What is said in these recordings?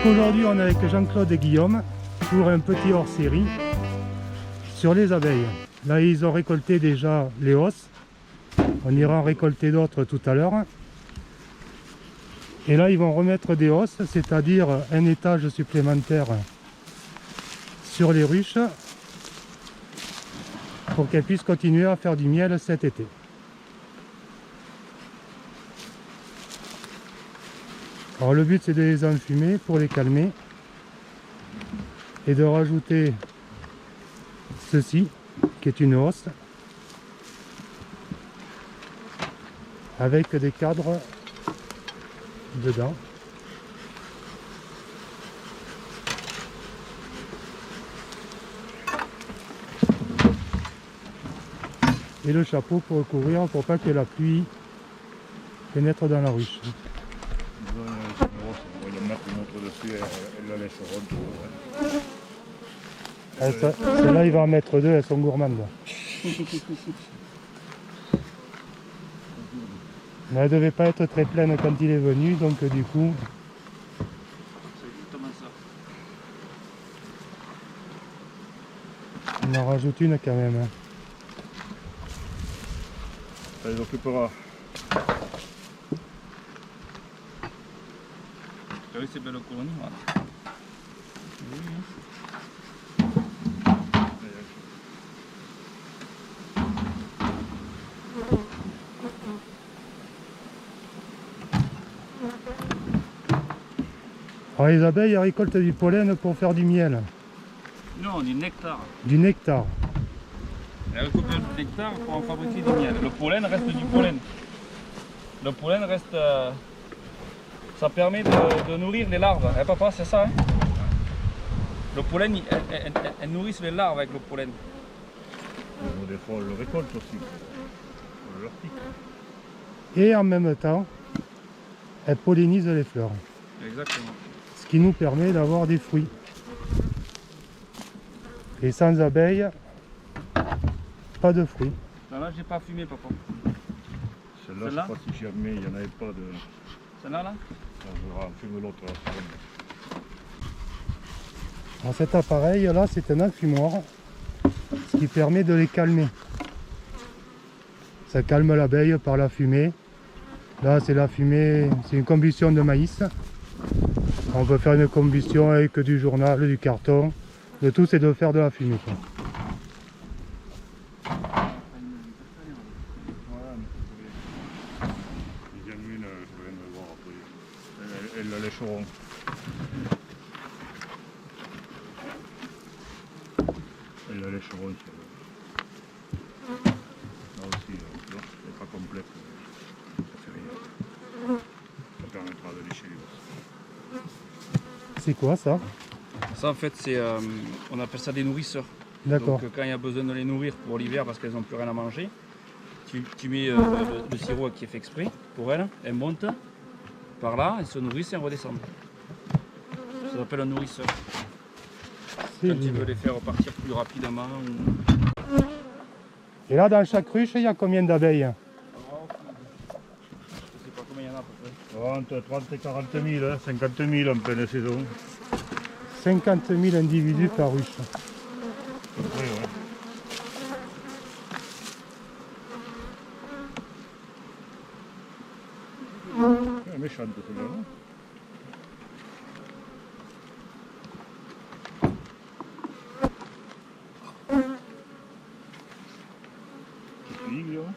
aujourd'hui on est avec Jean-Claude et Guillaume pour un petit hors-série sur les abeilles. Là ils ont récolté déjà les hausses, on ira en récolter d'autres tout à l'heure. Et là ils vont remettre des hausses, c'est-à-dire un étage supplémentaire sur les ruches pour qu'elles puissent continuer à faire du miel cet été. Alors le but c'est de les enfumer pour les calmer et de rajouter ceci qui est une hausse avec des cadres dedans. Et le chapeau pour couvrir pour pas que la pluie pénètre dans la ruche. Celle-là il va en mettre deux, elles sont gourmandes. Mais elle devait pas être très pleine quand il est venu, donc du coup... C'est exactement ça. On en rajoute une quand même. Ça les occupera. Tu as vu ces belles colonies, voilà. Oui. Alors les abeilles elles récoltent du pollen pour faire du miel. Non, du nectar. Du nectar. Elles récoltent du nectar pour en fabriquer du miel. Le pollen reste du pollen. Le pollen reste... ça permet de nourrir les larves. Hein, papa, c'est ça, hein? Le pollen, elles nourrissent les larves avec le pollen. Des fois on le récolte aussi. On leur pique. Et en même temps, elles pollinisent les fleurs. Exactement. Ce qui nous permet d'avoir des fruits. Et sans abeilles, pas de fruits. Là, j'ai pas fumé, papa. Celle-là, je ne sais pas si jamais il n'y en avait pas de... Celle-là, là? On verra, on fume l'autre. Alors cet appareil là, c'est un enfumoir, ce qui permet de les calmer. Ça calme l'abeille par la fumée. Là, c'est la fumée, c'est une combustion de maïs. On peut faire une combustion avec du journal, du carton. Le tout, c'est de faire de la fumée, quoi. Elles la lécheront. Elles la lécheront. Là aussi, l'os n'est pas complète. Ça fait rien. Ça permettra de lécher les os. C'est quoi ça? Ça, en fait, c'est, on appelle ça des nourrisseurs. D'accord. Donc, quand il y a besoin de les nourrir pour l'hiver parce qu'elles n'ont plus rien à manger, tu mets le sirop qui est fait exprès pour elles. Elles montent par là, elles se nourrissent et elles redescendent. Ça s'appelle un nourrisseur. Quand tu veux les faire repartir plus rapidement. Ou... Et là, dans chaque ruche, il y a combien d'abeilles? Je sais pas combien il y en a à peu près. Entre 30 et 40 000, hein, 50 000 en pleine saison. 50 000 individus par ruche. Oui, ouais. C'est méchante celle-là, non? Qu'est-ce que tu dis, Guillaume?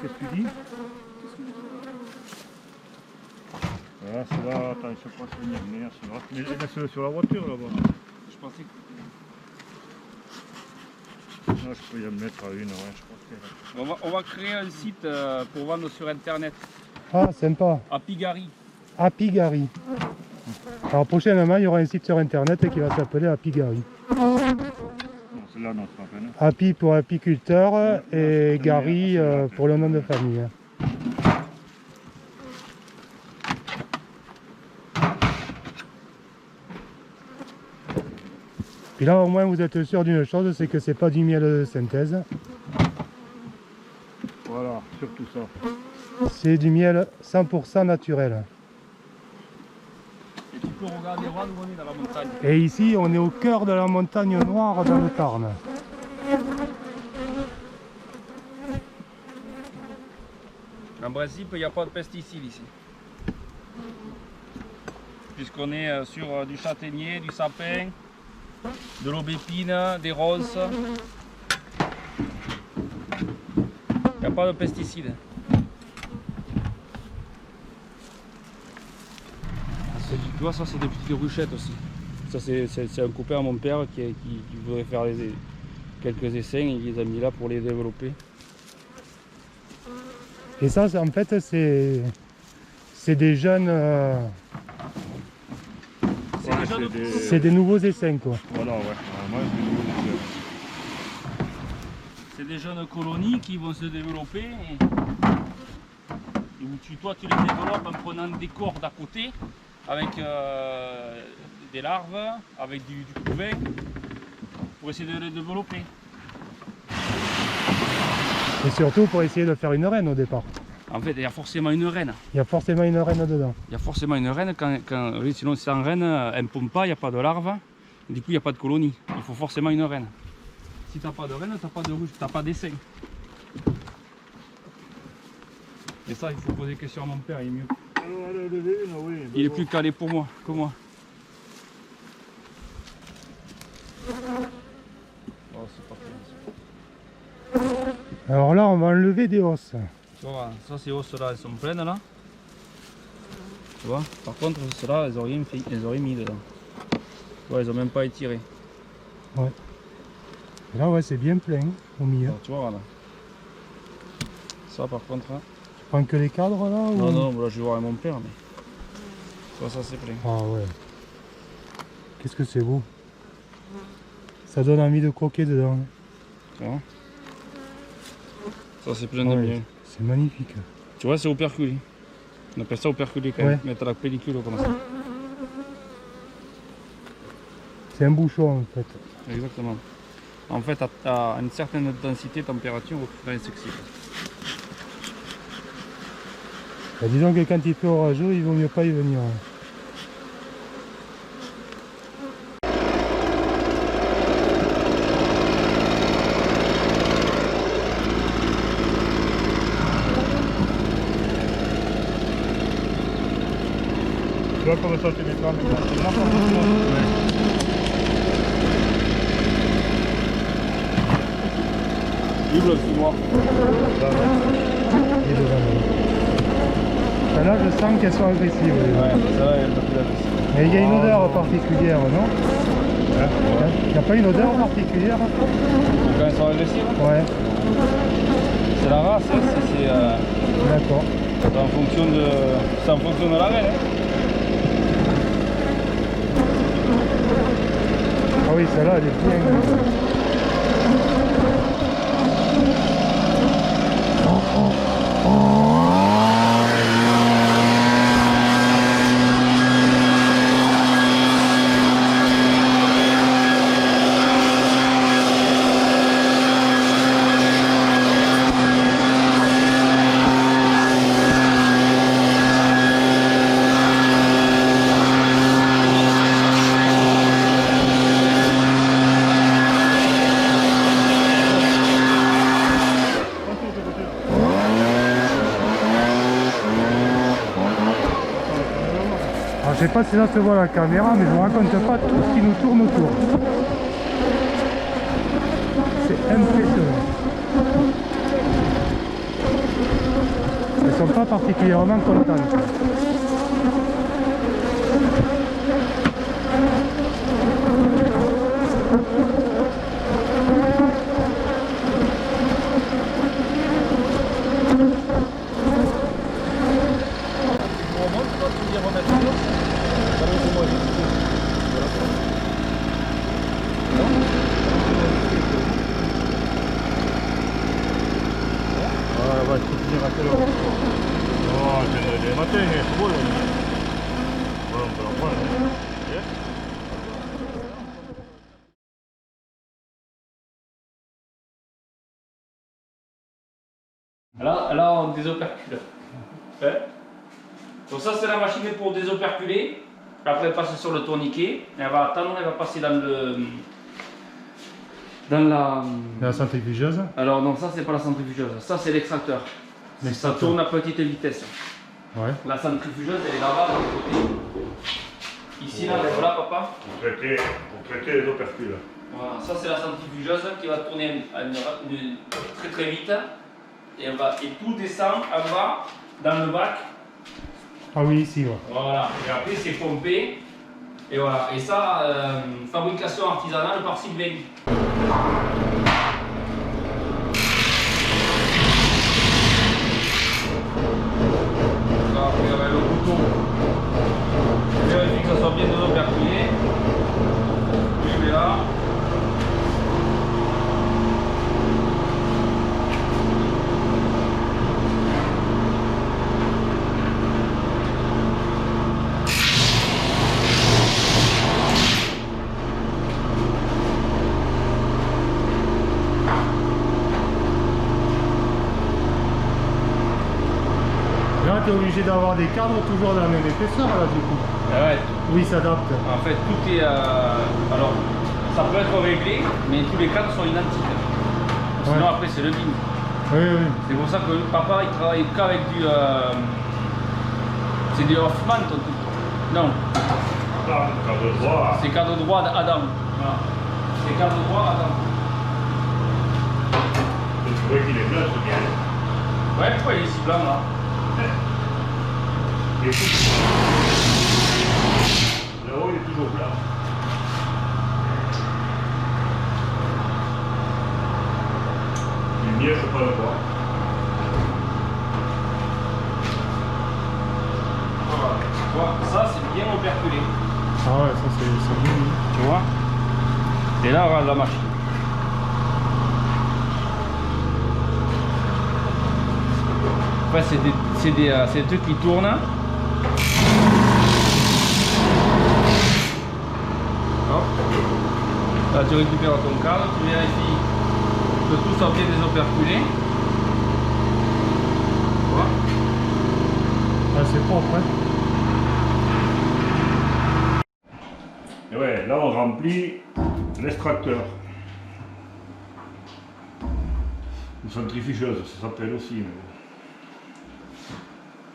Qu'est-ce que tu dis? Voilà, c'est là, attends, je sais pas si venir, mais laisse-le sur la voiture là-bas. Je pensais que... Là, je peux y en mettre à une, ouais, je pense que... On va créer un site pour vendre sur internet. Ah, sympa. Apigari. Apigari. Alors prochainement, il y aura un site sur internet qui va s'appeler Apigari. Non, celle-là, non, c'est pas peine. Api pour apiculteur et Gary pour le nom de famille. Puis là au moins vous êtes sûr d'une chose, c'est que c'est pas du miel de synthèse. Voilà, surtout ça. C'est du miel 100% naturel. peux regarder loin où on est dans la montagne. Et ici, on est au cœur de la montagne noire dans le Tarn. En principe, il n'y a pas de pesticides ici. Puisqu'on est sur du châtaignier, du sapin, de l'aubépine, des roses. Il n'y a pas de pesticides. Tu vois, ça c'est des petites ruchettes aussi. Ça c'est un copain à mon père qui voudrait faire quelques essais et il les a mis là pour les développer. Et ça, en fait, c'est des jeunes... c'est des nouveaux essaims, quoi. Voilà, ouais. Moi, C'est des jeunes colonies qui vont se développer et où toi tu les développes en prenant des cordes à côté avec des larves, avec du couvain pour essayer de les développer. Et surtout pour essayer de faire une reine au départ. En fait, il y a forcément une reine. Il y a forcément une reine dedans. Il y a forcément une reine, oui, sinon sans reine, elle ne pompe pas, il n'y a pas de larves, du coup il n'y a pas de colonie. Il faut forcément une reine. Si tu n'as pas de reine, tu n'as pas de ruche, tu n'as pas d'essaim. Et ça, il faut poser des questions à mon père, il est mieux. Il est plus calé pour moi que moi. Oh, c'est parfait. Alors là, on va enlever des os. Tu vois, ça ces hausses là, elles sont pleines là. Tu vois, par contre, ceux-là, elles n'ont rien fait, elles ont rien mis dedans. Tu vois, elles n'ont même pas étiré. Ouais. Et là, ouais, c'est bien plein au milieu. Alors, tu vois, là. Ça, par contre, hein. Tu prends que les cadres là ou... Non, non, là je vais voir avec mon père, mais. Tu vois, ça c'est plein. Ah ouais. Qu'est-ce que c'est beau. Ça donne envie de croquer dedans. Tu vois. Ça c'est plein de Ouais, bien. c'est magnifique. Tu vois, c'est operculé. On appelle ça operculé quand même. Mettre la pellicule comme ça. C'est un bouchon en fait. Exactement. En fait, à une certaine densité, température, on est sexy. Bah, disons que quand il fait orageux, il vaut mieux pas y venir. Tu vois comment ça tu mets pas maintenant. Vive le fumoir. Et devant nous. Là, je sens qu'elles sont agressives. Ouais, ça va, il y a un peu plus agressif. Mais il y a une odeur particulière, non? Il n'y a pas une odeur particulière? Quand elles sont agressives, Ouais, c'est la race, hein, d'accord. c'est en fonction de la reine. Hein. Ah oui, celle-là, elle est bien. Alors, je sais pas si ça se voit à la caméra, mais je vous raconte pas tout ce qui nous tourne autour. C'est impressionnant. Elles sont pas particulièrement contentes. On monte, toi, tu dis remettre une autre. Voilà, va, je peux finir à quelle heure? Oh, c'est le matin, c'est beau là. Voilà, on peut la prendre. Hein. Yeah. Là, on désopercule. Ouais. Donc ça, c'est la machine pour désoperculer. après elle passe sur le tourniquet, elle va attendre, elle va passer dans le... Dans la... La centrifugeuse. Alors non, ça c'est pas la centrifugeuse, ça c'est l'extracteur. Ça L'extracteur. tourne à petite vitesse. Ouais. La centrifugeuse elle est là-bas, de l'autre côté. Ici, là, voilà papa. Pour traiter les opercules. Voilà, ça c'est la centrifugeuse qui va tourner très très vite. Et tout descend en bas dans le bac. Ah oui, ici, ouais. Voilà, et après c'est pompé. Et voilà, et ça, fabrication artisanale par Sylvain. Là, après, avec le couteau, je vérifie que ça soit bien operculé. Je vais là. Là, tu es obligé d'avoir des cadres toujours de la même épaisseur, là, du coup. Ouais, Oui, il s'adapte. en fait, tout est. Alors, ça peut être réglé, mais tous les cadres sont identiques. Sinon, Ouais. après, c'est le bin. Oui, oui. C'est pour ça que papa il travaille qu'avec du. C'est du Hoffman ton truc. Non, Là, cadre droit. c'est cadre droit d'Adam. Voilà. C'est cadre droit Adam. Je trouvais qu'il est blanc, c'est bien. Ouais, pourquoi il est si blanc là? Et tout. Là-haut, il est toujours blanc. Le mien, je peux pas le voir. Voilà. Tu vois, ça c'est bien operculé. Ah ouais, ça c'est bien. Tu vois? Et là, regarde la machine. Après, c'est des trucs qui tournent. Hop. Là, tu récupères ton cadre, tu vérifies que tout soit bien désoperculé. Tu vois? Ah, c'est propre, hein. Et ouais, là, on remplit l'extracteur. Une centrifugeuse, ça s'appelle aussi. Mais...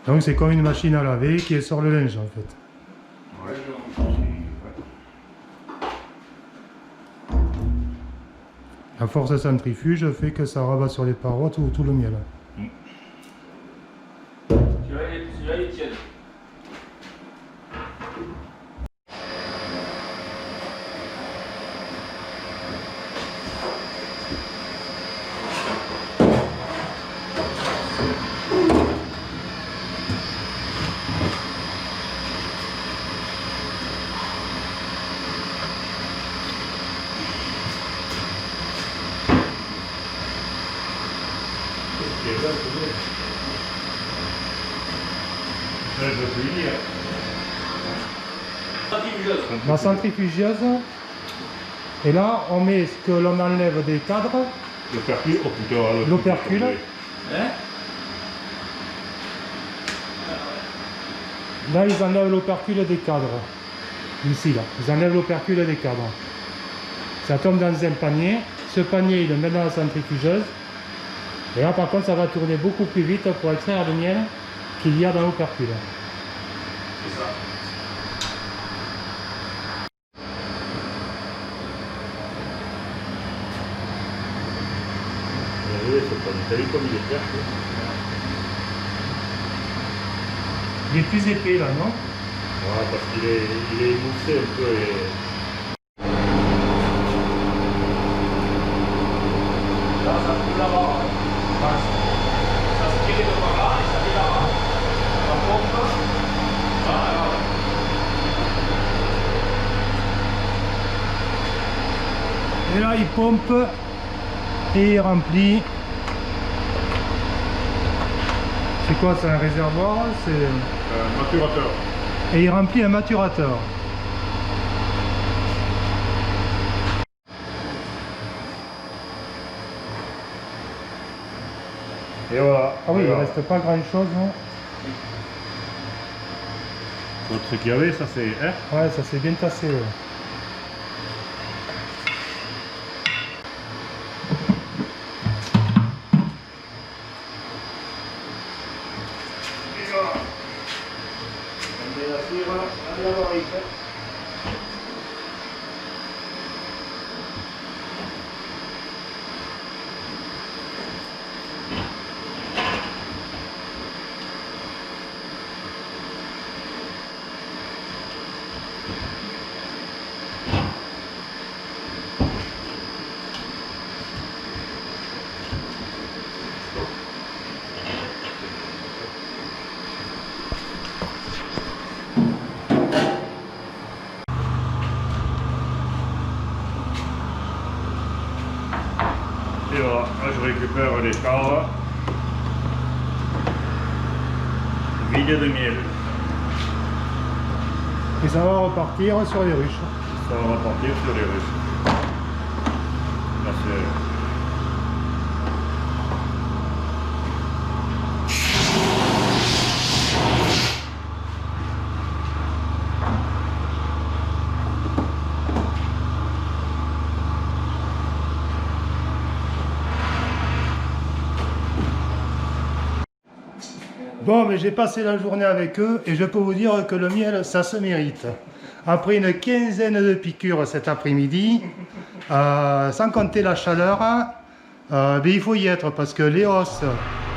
Donc c'est comme une machine à laver qui sort le linge, en fait. Ouais, La force centrifuge fait que ça rabat sur les parois tout le miel. Celui-là, il est tiède. La centrifugeuse, et là on met ce que l'on enlève des cadres, L'opercule, oh putain, l'opercule. Hein? Là ils enlèvent l'opercule des cadres. Ici là, ils enlèvent l'opercule des cadres. Ça tombe dans un panier, ce panier il le met dans la centrifugeuse. Et là par contre ça va tourner beaucoup plus vite pour extraire le miel qu'il y a dans l'opercule. C'est ça. T'as vu comme il est vert? Il est plus épais là, non? Ouais, parce qu'il est émoussé un peu et... Là, ça coule là-bas. Ça se tire de par là et ça vient là-bas. Ça pompe. Voilà. Et là il pompe et il remplit. C'est quoi, c'est un réservoir? C'est... maturateur. Et il remplit un maturateur. Et voilà. Ah oui, il Voilà. reste pas grand chose. L'autre ce qu'il y avait, ça c'est... Hein? Ouais, ça s'est bien tassé. Ouais. Et voilà, là je récupère les caves vides de miel. Et ça va repartir sur les ruches. Ça va repartir sur les ruches. Là c'est... Bon, mais j'ai passé la journée avec eux et je peux vous dire que le miel, ça se mérite. Après une quinzaine de piqûres cet après-midi, sans compter la chaleur, ben il faut y être parce que les os,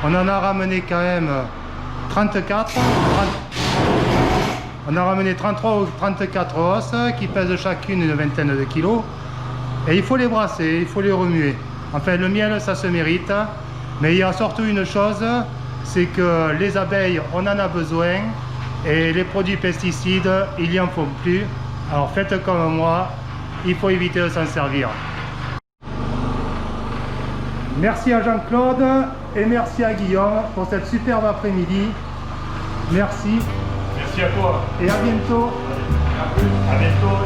on en a ramené quand même 34. On a ramené 33 ou 34 os qui pèsent chacune une vingtaine de kilos. Et il faut les brasser, il faut les remuer. Enfin, le miel, ça se mérite. Mais il y a surtout une chose, c'est que les abeilles, on en a besoin. Et les produits pesticides, il n'y en faut plus. Alors faites comme moi, il faut éviter de s'en servir. Merci à Jean-Claude et merci à Guillaume pour cette superbe après-midi. Merci Merci à toi. et à bientôt. À bientôt.